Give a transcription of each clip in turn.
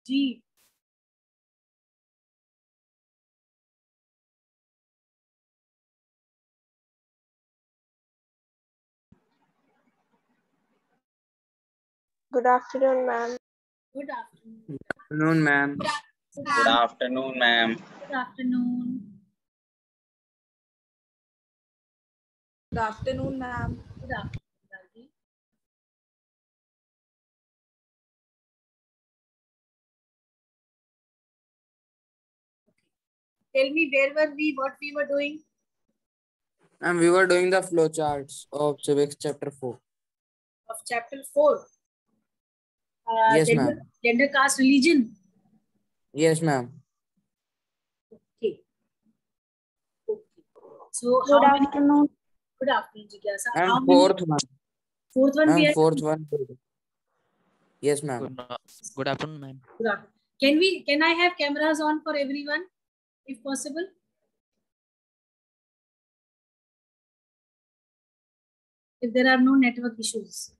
Ji Good afternoon, ma'am. Good afternoon. Afternoon, ma'am. Good afternoon, ma'am. Good afternoon. Good afternoon, ma'am. Good afternoon, Raji. Tell me, where were we? What we were doing? And we were doing the flowcharts of civics chapter 4. Of chapter 4. Yes, gender, ma'am. gender, caste, religion. Yes, ma'am. Okay. Okay. So Good how many? afternoon. Good afternoon, Jigyasa. And How many? fourth one. Fourth one we Ma'am, have. fourth one. Yes, ma'am. Good afternoon, ma'am. Good afternoon. Can I have cameras on for everyone, if possible? If there are no network issues.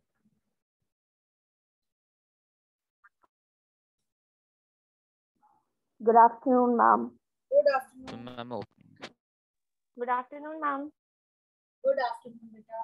Good afternoon, ma'am. Good afternoon. I'm opening. Good afternoon, ma'am. Good afternoon, beta.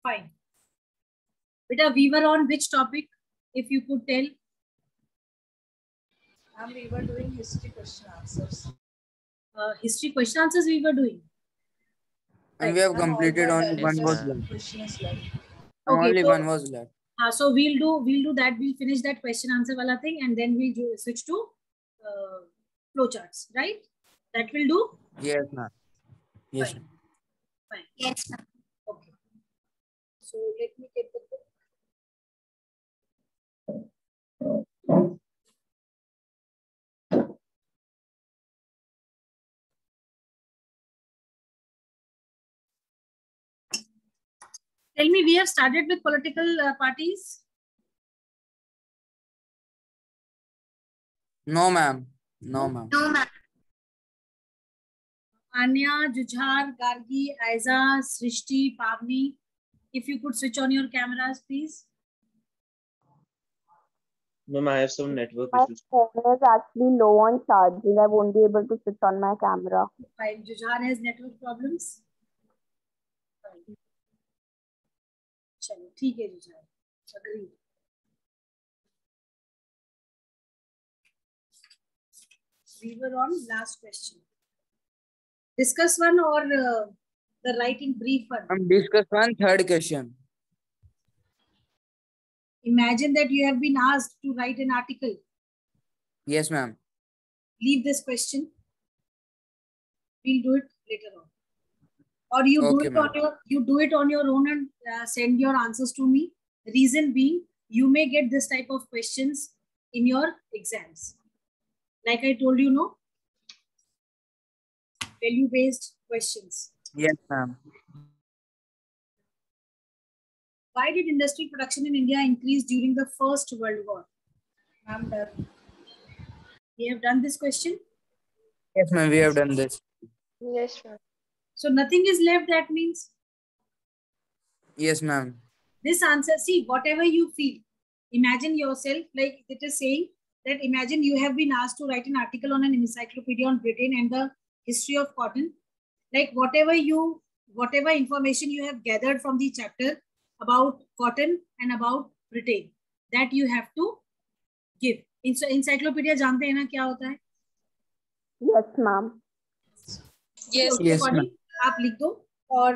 Fine. Beta, we were on which topic? If you could tell. We were doing history question answers. History question answers we were doing. And we have completed only one was Yes, left. Question is left. Okay, Only so, one was left. so we'll do that. We'll finish that question answer wala thing, and then we'll switch to flowcharts, right? That will do. Yes, ma'am. Yes, Fine. ma'am. Fine. Yes, ma'am. Okay. So let me get the book. Tell me, we have started with political parties. No, ma'am. No, ma'am. No, ma'am. Anya, Jujhar, Gargi, Aiza, Srishti, Pavni. If you could switch on your cameras, please. Ma'am, I have some network My issues. phone is actually low on charging. I won't be able to switch on my camera. Fine. Jujhar has network problems. Fine. चलो ठीक है Jujhar. Agreed. We were on last question. Discuss one or the writing brief one. Discuss one third question. Imagine that you have been asked to write an article. Yes, ma'am. Leave this question. We'll do it later on. Or you Okay, do it on your own and send your answers to me. Reason being, you may get this type of questions in your exams. Like I told you, no? Value-based questions. Yes, ma'am. Why did industrial production in India increase during the First World War? Ma'am, we have done this question. Yes, ma'am. We have done this. Yes, ma'am. So nothing is left, that means? Yes, ma'am. This answer, see, whatever you feel, imagine yourself, like it is saying that imagine you have been asked to write an article on an encyclopedia on Britain and the history of cotton. Like whatever information you have gathered from the chapter about cotton and about Britain, that you have to give. Encyclopedia जानते हैं ना क्या होता है? Yes, ma'am. Yes, ma'am. आप लिख दो और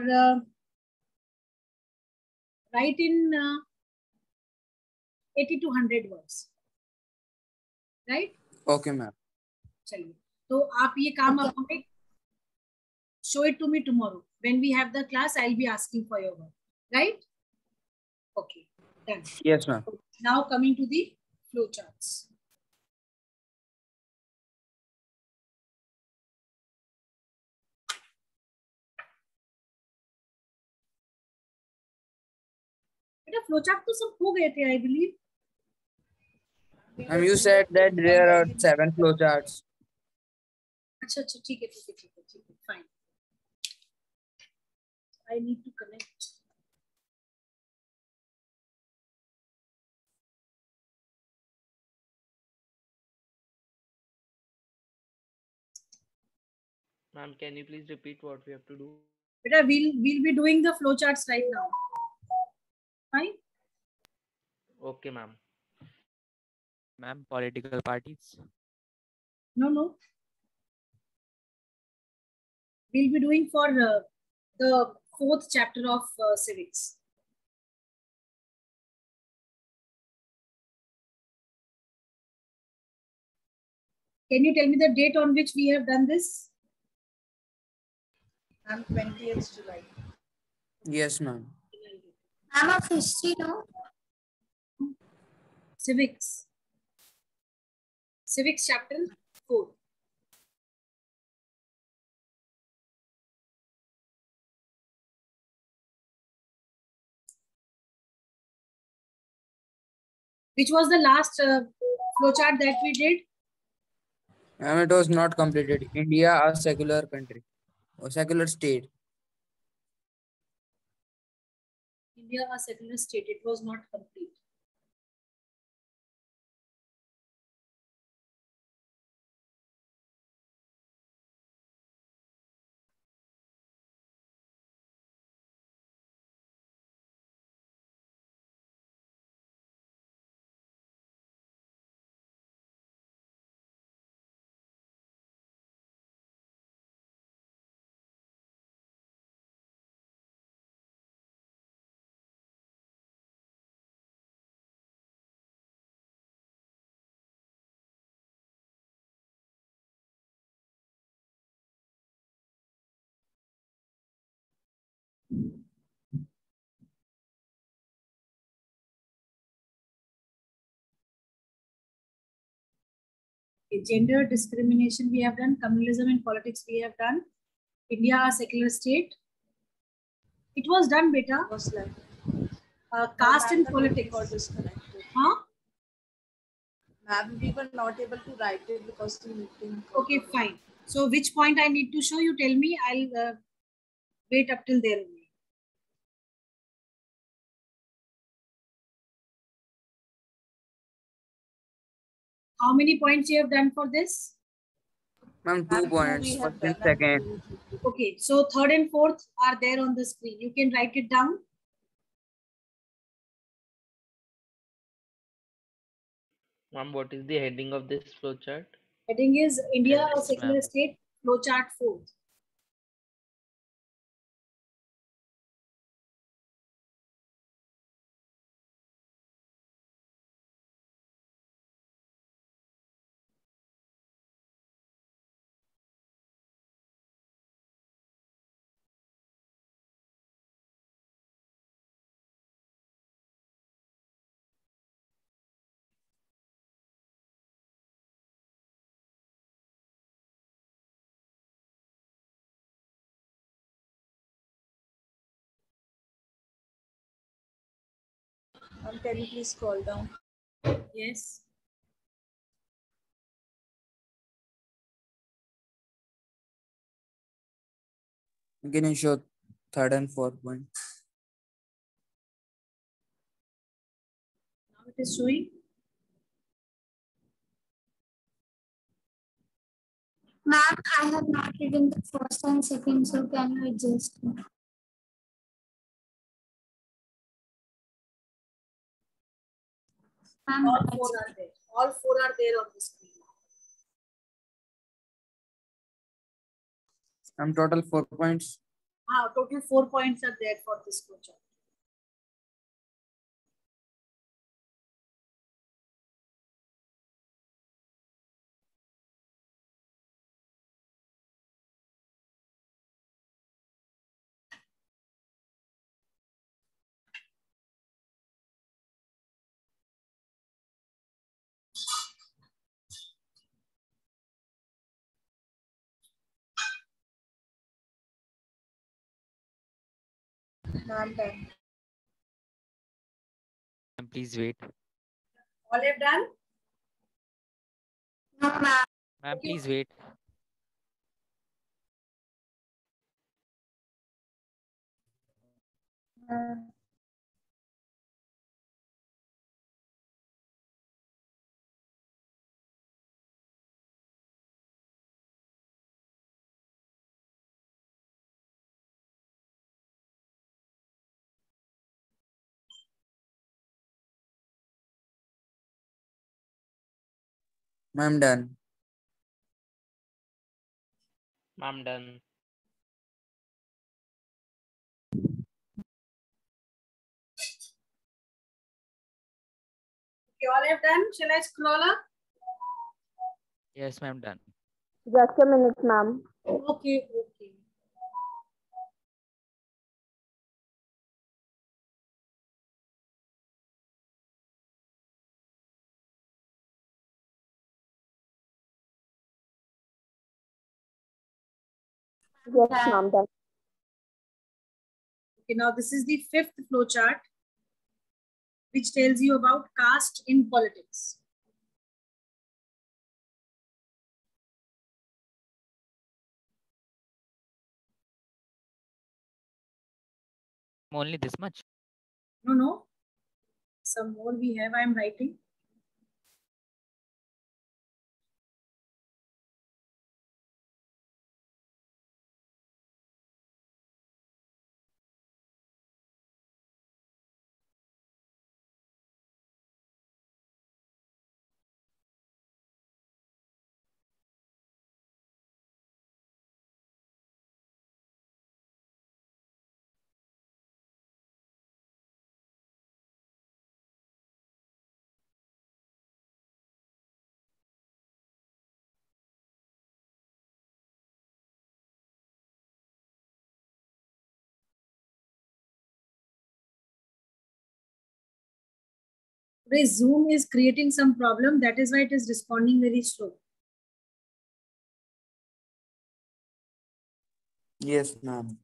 write in 80 to 100 words, right? Okay, ma'am. चलिए, तो आप ये काम आप हमें show it to me tomorrow when we have the class. I'll be asking for your work, right? Okay, done. Yes, ma'am. Now coming to the flowcharts. बेटा flowchart तो सब हो गए थे I believe. You said that there are 7 flowcharts. अच्छा अच्छा ठीक है ठीक है ठीक है ठीक है fine. I need to connect. Ma'am, can you please repeat what we have to do? Beta, we'll be doing the flowcharts right now. Fine. Okay, ma'am. Ma'am, political parties. No. We'll be doing for the 4th chapter of civics. Can you tell me the date on which we have done this? I'm 20th July. Yes, ma'am. Ma'am of history, no? Civics. Civics chapter 4. Which was the last flowchart that we did? It was not completed. India, a secular country, a secular state. India, a secular state. It was not complete. Gender discrimination we have done. Communalism and politics we have done. India, a secular state. It was done, beta. Was like Caste and politics. got disconnected. Huh? Ma'am, we were not able to write it because the meeting. Okay, fine. So which point I need to show you? Tell me. I'll wait up till there. How many points you have done for this? Ma'am, 2 points. First and second. Okay, so 3rd and 4th are there on the screen. You can write it down. Ma'am, what is the heading of this flowchart? Heading is India, a Yes, secular ma'am. state, flowchart 4. Can you please scroll down? Yes. You can show 3rd and 4th point. Now it is showing. Ma'am, I have not written the first and second, so can you adjust? Ma'am, All 4 are there. All 4 are there on the screen. Total 4 points. Total 4 points are there for this flowchart. Ma'am, done. Ma'am, please wait. All have done? No, ma'am. Ma'am, Okay. please wait. Ma'am, done. Ma'am, done. Okay, all have done. Shall I scroll up? Yes, ma'am, done. Just a minute, ma'am. Okay, okay. Yes, ma'am. Done. Okay, now this is the fifth flow chart, which tells you about caste in politics. Only this much. No, no. Some more we have. I am writing. Today Zoom is creating some problem. That is why it is responding very slow. Yes, ma'am.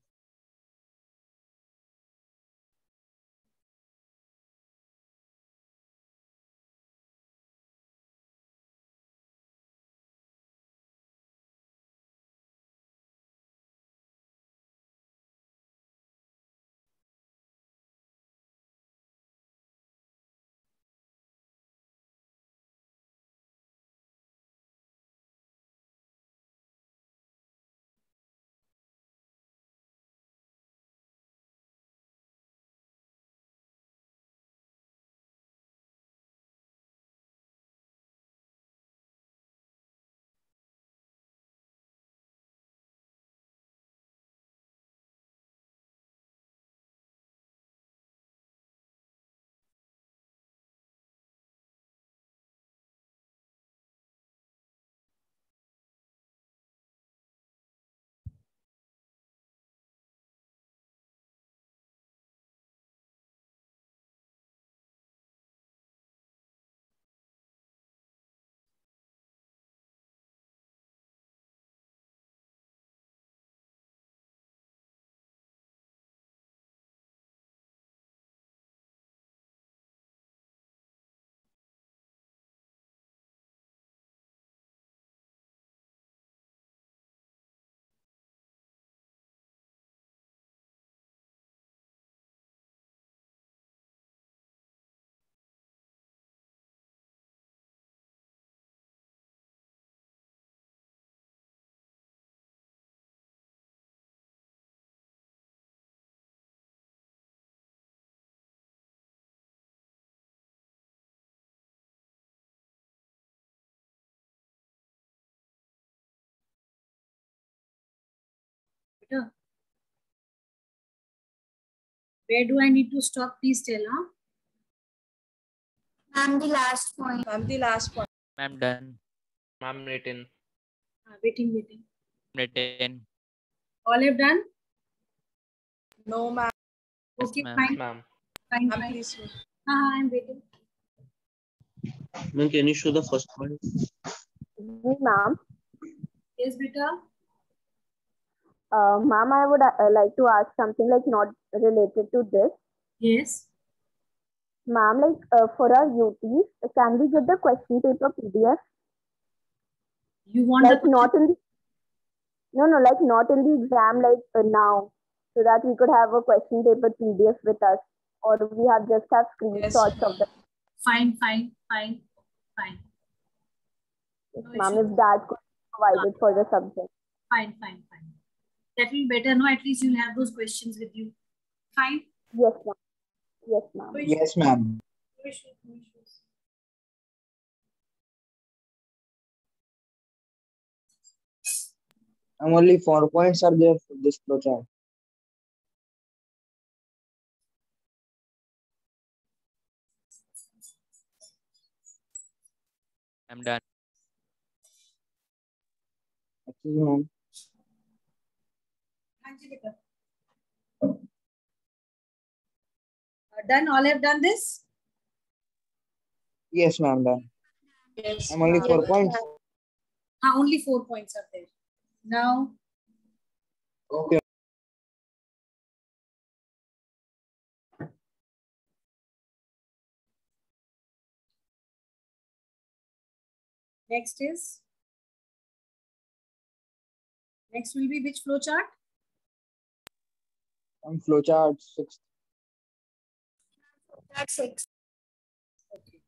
Better. Where do I need to stop? Please tell, huh? Ma'am, the last point. Ma'am, the last point. Ma'am, done. Ma'am, written. Waiting. Written. All have done? No, ma'am. Yes, Okay, ma'am. fine. Ma'am. Fine, Ma'am, fine. please wait. I'm waiting. Ma'am, can you show the first point? Yes, ma'am. Yes, beta. Ma'am, I would like to ask something like not related to this. Yes. Ma'am, for our UTs, can we get the question paper PDF? You want the Like not in the like not in the exam, now, so that we could have a question paper PDF with us, or we have just have Yes. screenshots of the. fine. Yes, No ma'am, issue. if that could be provided for the subject. Fine. That will be better. No, at least you'll have those questions with you. Fine. Yes, ma'am. Yes, ma'am. No issue. Yes, ma'am. No issues. And only 4 points are there for this flowchart. I'm done. Actually, ma'am. Done. All have done this. Yes, ma'am. Done. Yes. I'm only ma'am. 4 points. Only 4 points are there. Now, Okay. next will be which flowchart? Flowchart 6. That's 6. Okay.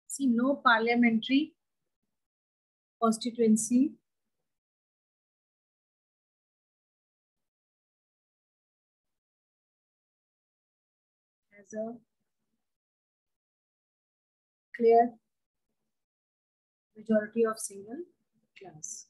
See, no parliamentary constituency has a clear majority of single class.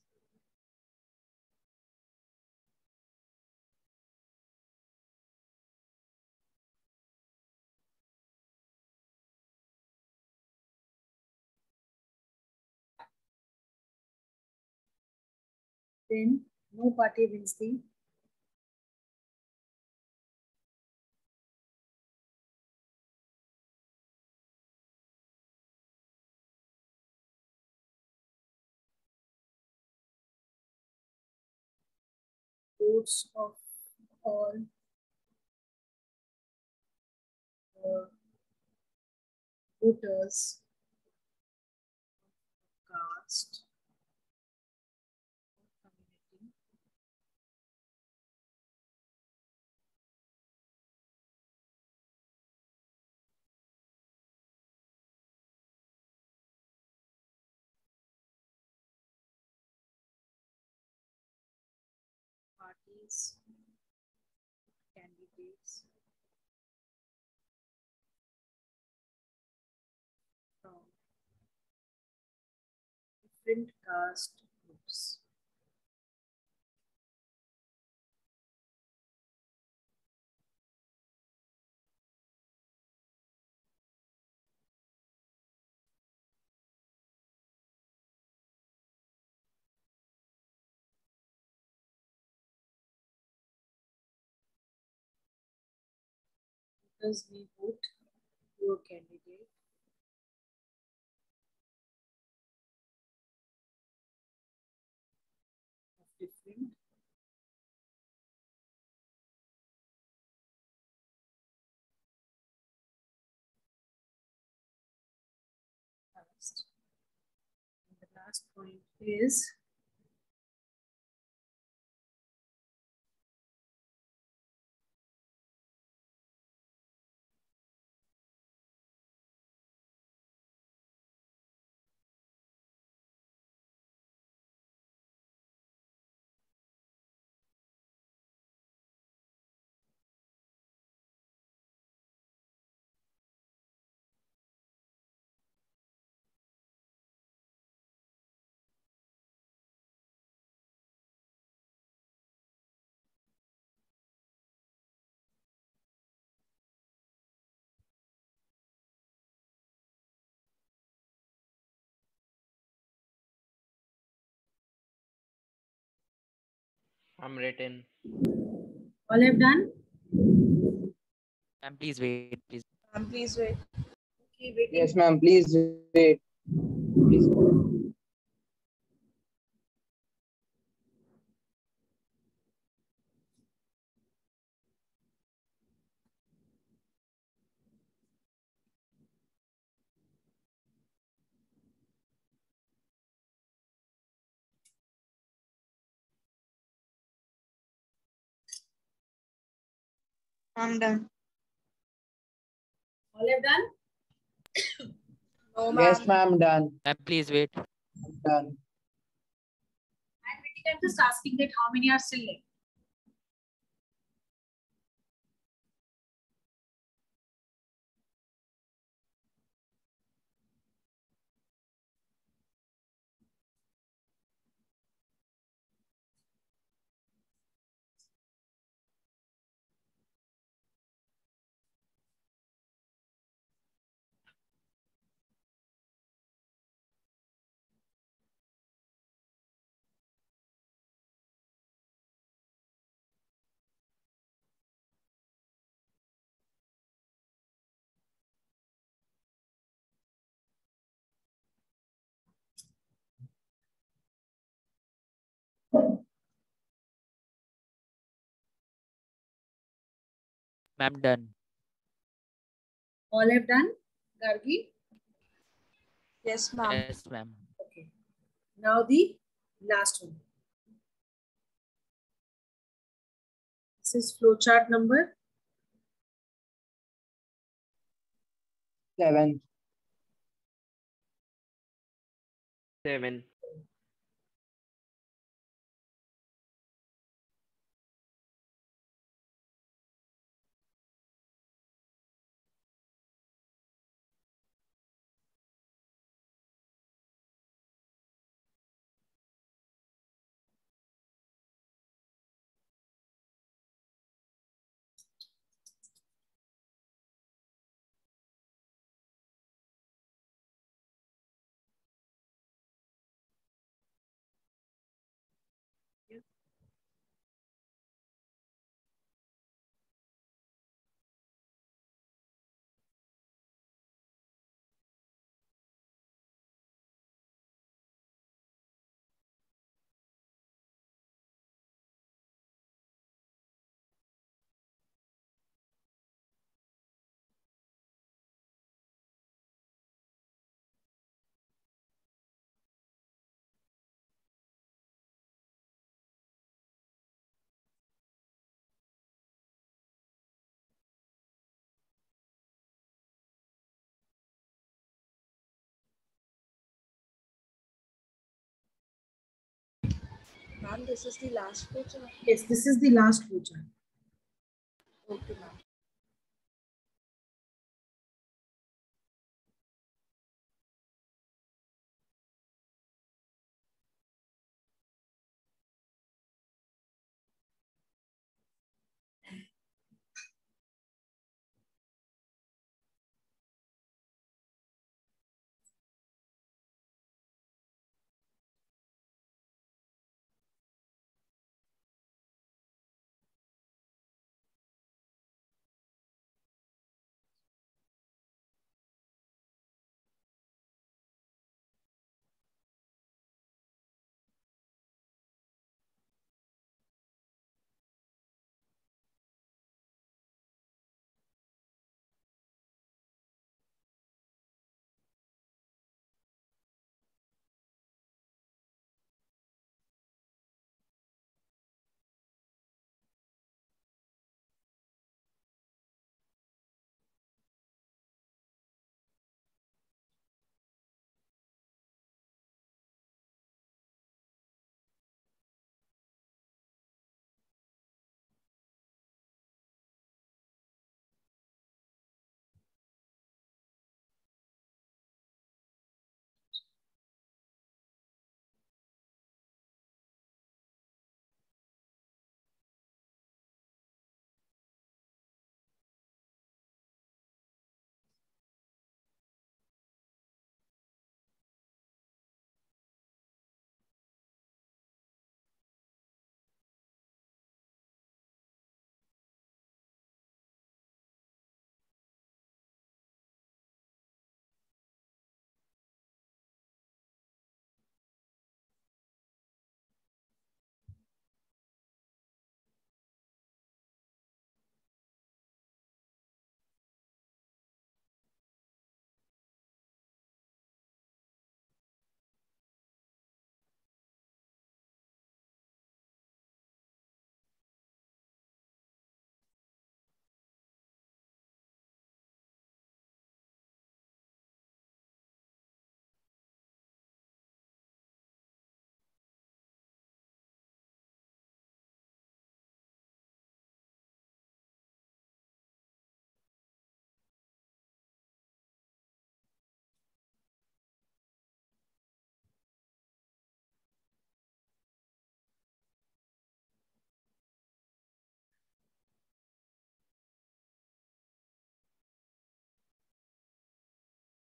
Then no party wins the votes of all voters caste community parties candidates from different caste groups. Because we vote your candidate of different caste. And the last point is I'm written. All have done? Ma'am, please wait, please. Ma'am, please wait. Okay, waiting. Yes, ma'am. Please wait. Please. I'm done. All have done? No, Yes, ma'am. ma'am. Done. Ma'am, please wait. Done. I'm waiting. I'm just asking that how many are still left. Ma'am, done. All have done? Gargi? Yes, ma'am. Yes, ma'am. Okay. Now the last one. This is flowchart number 7. 7. Ma'am, this is the last picture. Yes, this is the last flowchart. Okay, ma'am.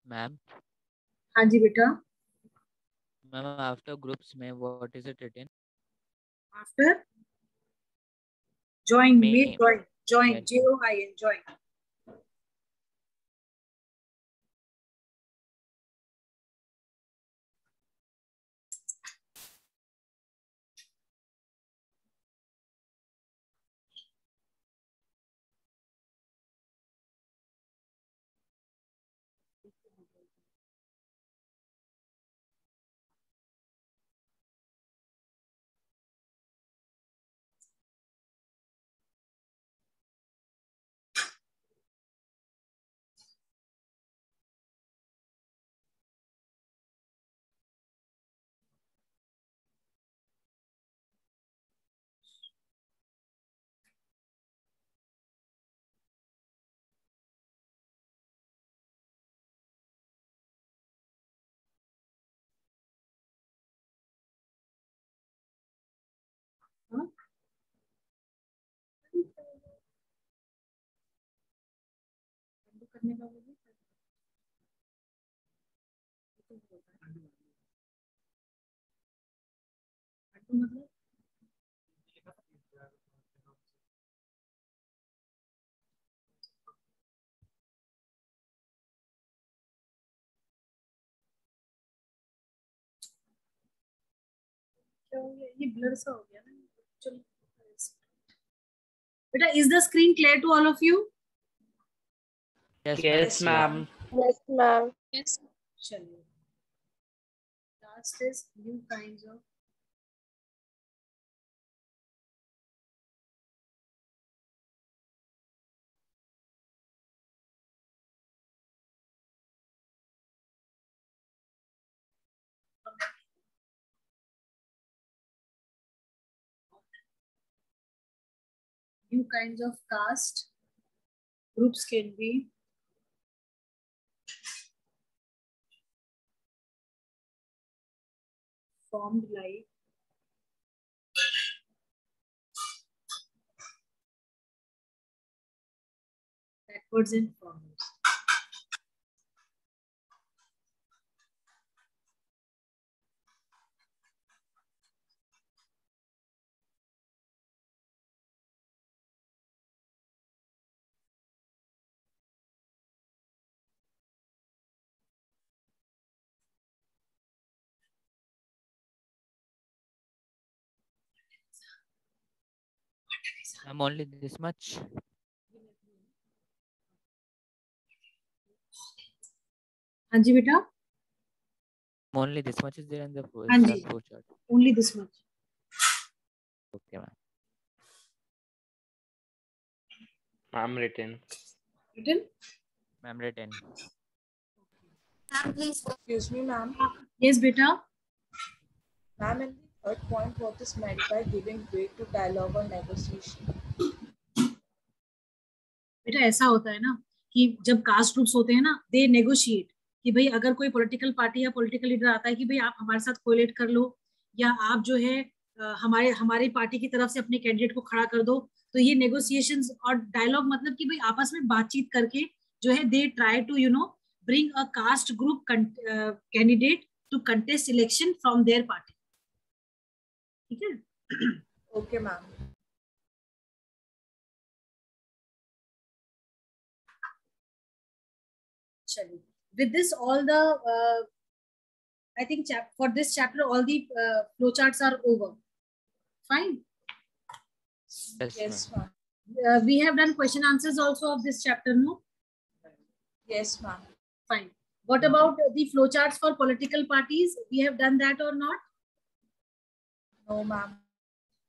Ma'am हाँ जी बेटा. Ma'am after groups में what is it written? After join, May. may join, Yes. join, join. हाँ? करने का वो भी मतलब क्या हो गया? ये ब्लर सा हो गया ना. चलो बेटा, is the screen clear to all of you? Yes, Yes, ma'am. Yes, ma'am. Yes. चलिए. Last is new kinds of caste groups can be formed like backwards and forwards. I'm only this much. हाँ जी बेटा. Only this much is there in the हाँ जी. flow chart. Only this much. Okay, ma'am. Ma'am written. Written? Ma'am written. Ma'am, please. Excuse me, ma'am. Yes beta. Ma'am, in the third point, what is meant by giving weight to dialogue or negotiation? बेटा ऐसा होता है ना कि जब caste groups होते हैं ना, दे नेगोशिएट कि भाई अगर कोई पॉलिटिकल पार्टी या पॉलिटिकल लीडर आता है कि भाई आप हमारे साथ कोलेट कर लो, या आप जो है हमारी पार्टी की तरफ से अपने कैंडिडेट को खड़ा कर दो, तो ये नेगोशिएशंस और डायलॉग मतलब कि भाई आपस में बातचीत करके जो है they try to bring a caste group candidate to contest election from their party. ठीक है. Okay, ma'am. चलिए. With this, all the I think for this chapter, all the flowcharts are over. Fine. Yes, ma'am. We have done question answers also of this chapter, no? Yes, ma'am. Fine. What about the flowcharts for political parties? We have done that or not? No, ma'am.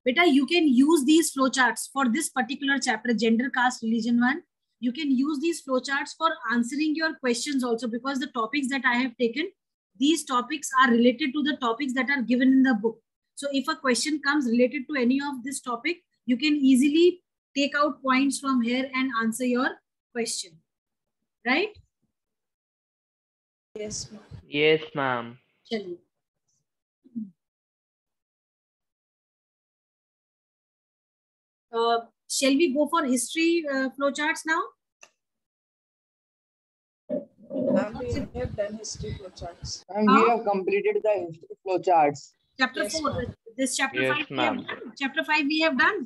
Beta, you can use these flowcharts for this particular chapter, gender, caste, religion 1. You can use these flowcharts for answering your questions also, because the topics that I have taken, these topics are related to the topics that are given in the book. So if a question comes related to any of this topic, you can easily take out points from here and answer your question. Right? Yes, ma'am. Yes, ma'am. Chaliye. Shall we go for history flowcharts now? Ma'am, we have done history flowcharts. And we have completed the history flowcharts. Chapter Yes, 4. ma'am. This chapter Yes, 5 we have ma'am. done. Chapter 5 we have done.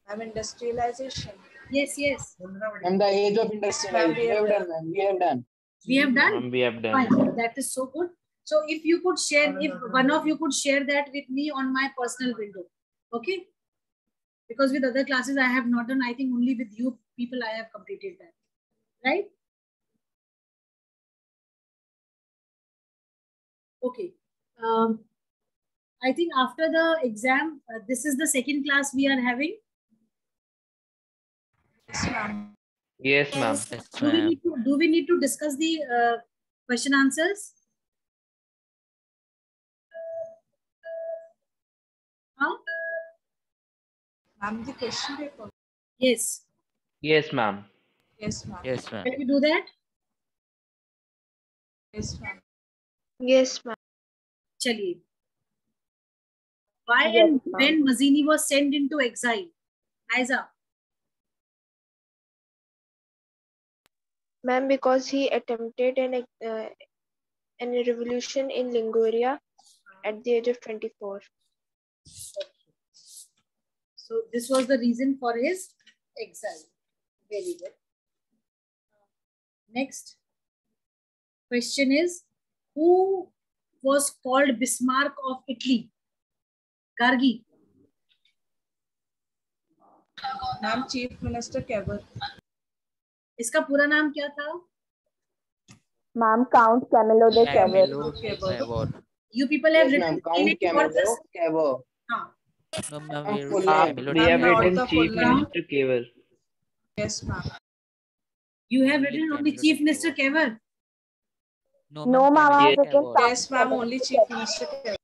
Ma'am, industrialization. Yes, yes. And the age of industrialization. We have done, ma'am. We have done. We have done. Ma'am, we have done. Fine. That is so good. So if you could share, if one of you could share that with me on my personal window. Okay. Because with other classes I have not done. I think only with you people I have completed that. Right? Okay. I think after the exam, this is the second class we are having. Yes, ma'am. Yes, ma'am. Yes, Do ma'am. we need to discuss the question answers? Huh? Ma'am, the question paper. Yes. Yes, ma'am. Yes, ma'am. Yes, ma'am. Can we do that? Yes, ma'am. Yes, ma'am. Chaliye. Why Yes, and ma'am. when Mazzini was sent into exile? Aiza. Ma'am, because he attempted an revolution in Liguria at the age of 24. So this was the reason for his exile. Very good. Next question is, who was called Bismarck of Italy? Gargi. Ma'am, Chief Minister Cavour. इसका पूरा नाम क्या था? Ma'am, Count Camillo de Cavour. Camillo Cavour. You people have Yes, ma'am. written Count for this? Camillo Cavour. हाँ. No, ma'am. Ma'am, We full wrote name. Camillo We have Ma'am, written not the Chief full name. Minister Cavour. Yes, ma'am. You have Only written only Camillo Chief de Minister Cavour. No, No, ma'am, I Camillo have de written Cavour. Count Yes, ma'am. Camillo Only de Chief Cavour. Minister Cavour.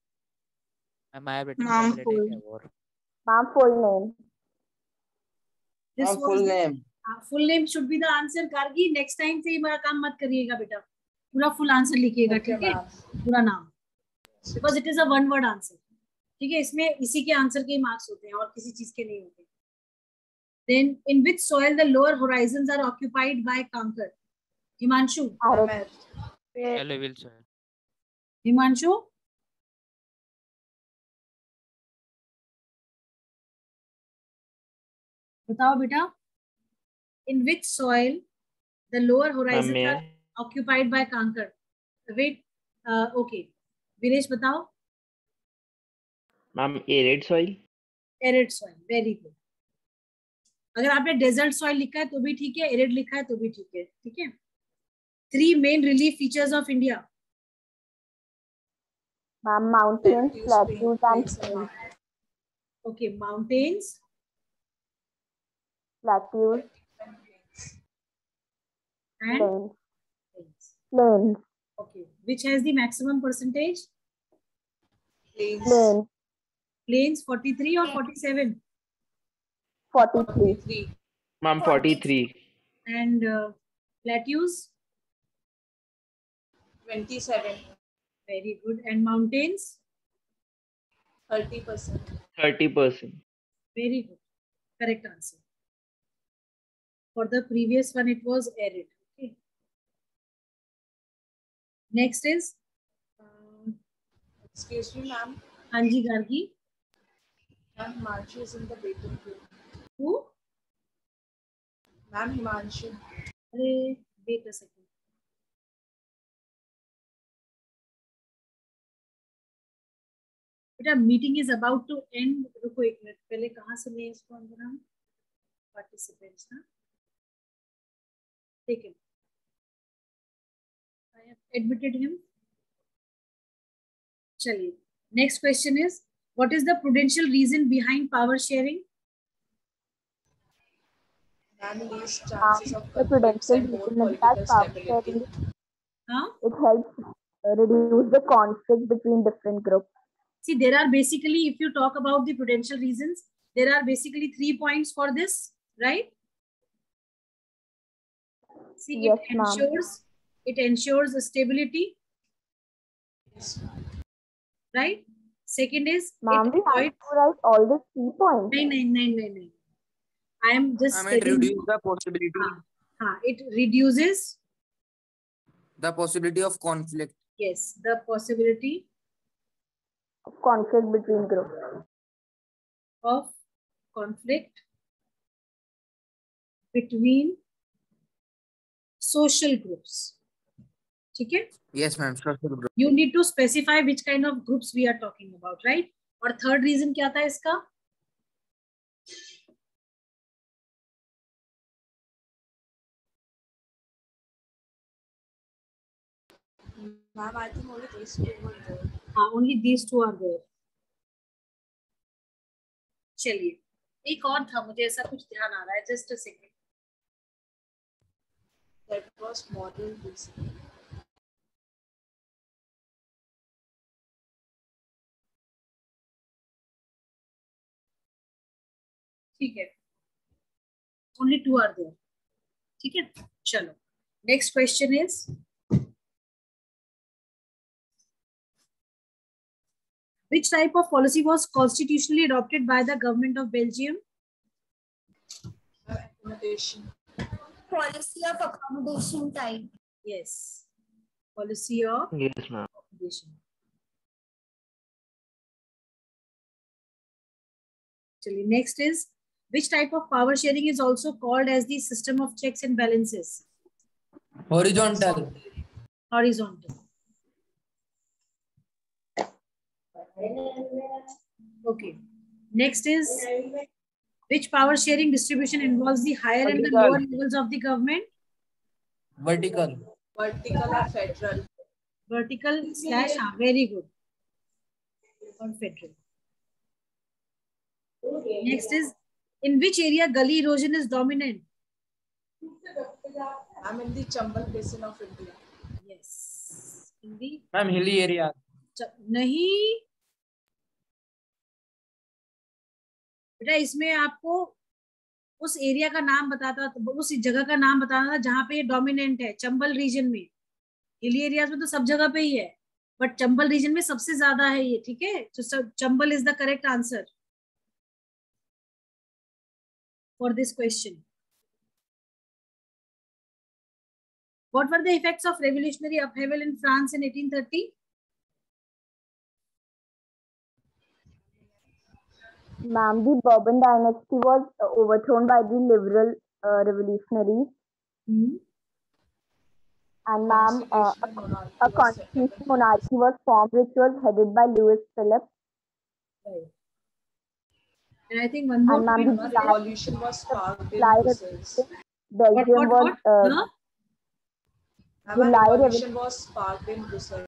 Ma'am, I have written Ma'am, Camillo de full. Cavour. Ma'am, full name. This Ma'am, was full name. full name should be the answer. Gargi, next time से ये मेरा काम मत करिएगा बेटा. पूरा full answer लिखिएगा, Okay, ठीक है? ma'am. पूरा नाम. Because it is a one word answer. ठीक है? इसमें इसी के आंसर के मार्क्स होते हैं और किसी चीज के नहीं होते. Then in which soil the lower horizons are occupied by conquer? Himanshu. Arid. Where Alluvial soil. Himanshu. बताओ बेटा. In which soil the lower Ma'am, horizons may are I? occupied by conquer? Wait. Okay. Viresh बताओ. Ma'am, arid soil. Arid soil. Very good. अगर आपने desert soil लिखा है तो भी ठीक है, एरिड लिखा है तो भी ठीक है, ठीक है. 3 main relief features of India. Ma'am, mountains, plateaus, and plains, plains. Okay, mountains, Plateaus, and plains. plains. Plains. Okay, which has the maximum percentage? Plains. Plains. Plains 43 or 47? 43. 43. Ma'am, 43. And plateaus? 27. Very good. And mountains? 30%. 30%. Very good. Correct answer. For the previous one, it was arid. Okay. Next is Excuse me, ma'am. Anji Gargi. Ma'am, Himanshu is in the waiting room. Who? Ma'am, Himanshu. Arey, wait a second. बेटा meeting is about to end. रुको एक minute, पहले कहाँ से मैं इसको अंदर हम पार्टिसिपेंट्स ना ठीक है. I have admitted him. चलिए. Next question is, what is the prudential reason behind power sharing? Ma'am, least chances of The conflicts prudential and more reason is that political power stability. sharing, Huh? it helps reduce the conflict between different groups. See, there are basically, if you talk about the prudential reasons, there are basically 3 points for this, right? See, Yes, ma'am. it ensures stability, Yes, ma'am. right? Second is, Ma'am, we have to write all the 3 points. no. I am just Ma'am, it telling you. reduces the possibility. It reduces The possibility of conflict. Yes, the possibility Conflict between groups. of conflict between social groups. ठीक है? Yes, ma'am. Social group. You need to specify which kind of groups we are talking about, right? और third reason क्या था इसका? Ma'am, I think only these two were there. हाँ, only these two are there. चलिए, एक और था, मुझे ऐसा कुछ ध्यान आ रहा है. Just a second. That was moral reasoning. ठीक है. Only two are there. ठीक है? चलो. Next question is, which type of policy was constitutionally adopted by the government of Belgium? Accommodation. Policy of accommodation type. Yes. Policy of Yes, ma'am. accommodation. Chaliye, next is, which type of power sharing is also called as the system of checks and balances? Horizontal. Horizontal. Okay. Next is, which power sharing distribution involves the higher and the Vertical. lower levels of the government? Vertical. Vertical or federal. Vertical slash, very good. Or federal. Next is, in which area gully erosion is dominant? I'm in the Chambal Basin of India. Yes. In the Ma'am, hilly area. नहीं बेटा, इसमें आपको उस area का नाम बताता, उस जगह का नाम बताना था जहां पे ये डोमिनेंट है. चंबल रीजन में, हिली एरियाज में तो सब जगह पे ही है, बट चंबल रीजन में सबसे ज्यादा है ये. ठीक है, तो Chambal is the correct answer for this question. What were the effects of revolutionary upheaval in France in 1830? Ma'am, the Bourbon dynasty was overthrown by the liberal revolutionaries. And ma'am, a constitutional monarchy was formed, which was headed by Louis Philippe. Right. And I think one more And ma'am, point. the Revolution was sparked in July Brussels. Belgium was Huh? Ma'am, a revolution was sparked in Brussels.